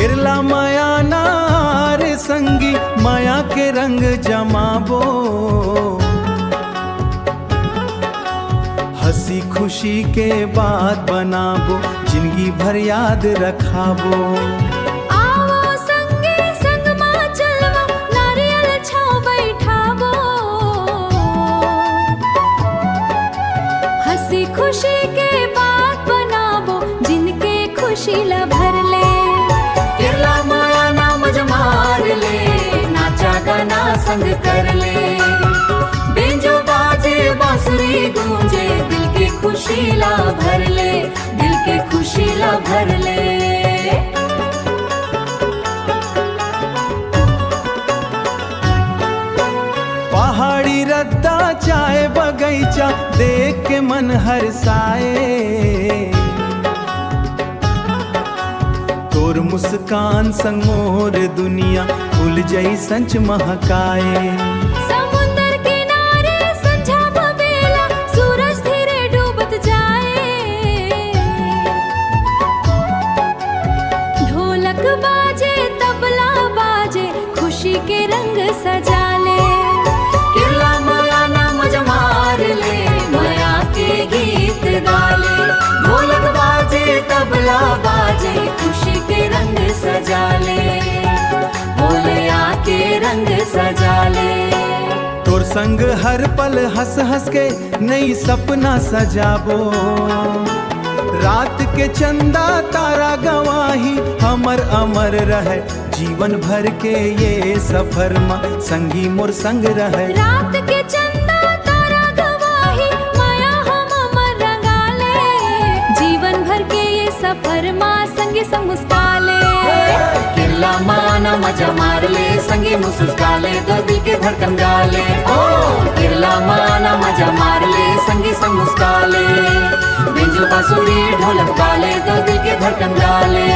किरला माया नार संगी माया के रंग जमाबो, हंसी खुशी के बात बनाबो, जिंदगी भर याद रखाबो। आवो संगी संग मा चलवा, नारियल छाव बैठाबो, हंसी खुशी के बात बनाबो, जिनके खुशी ला भर ले। किरला माया नाम जमार ले, नाचा गाना संग कर ले, बेंजो बाजे बांसुरी गूंजे, दिल के खुशी ला भर ले, दिल के खुशी ला भर ले। पहाड़ी रद्दा चाय बगीचा देख के मन हरसाए, तोर मुस्कान संग मोर दुनिया फूल जई संच महकाए। समुंदर किनारे संझा बबेला, सूरज धीरे डूबत जाए, ढोलक बाजे तबला बाजे, खुशी के रंग सजा ले। किरला माया नाम जमार ले, माया के गीत गाले, ढोलक बाजे तबला बाजे, खुशी के रंग सजा ले, होलिया के रंग सजा ले। तोर संग हर पल हंस हंस के नई सपना सजाबो, रात के चंदा तारा गवाही हमर अमर रहे, जीवन भर के ये सफर में संगी मोर संग रहे। रात के चंदा तारा गवाही, माया हम अमर रंगाले, जीवन भर के ये सफर माँ संगी संग मुस्काले। किरला माना मजा मार ले, संगी मुस्कुरा ले, दो दिल के धड़कन गाले। ओ किरला माना मजा मार ले, संगी संग मुस्कुरा ले, बेंजो बांसुरी ढोलक गाले, दो दिल के धड़कन गाले।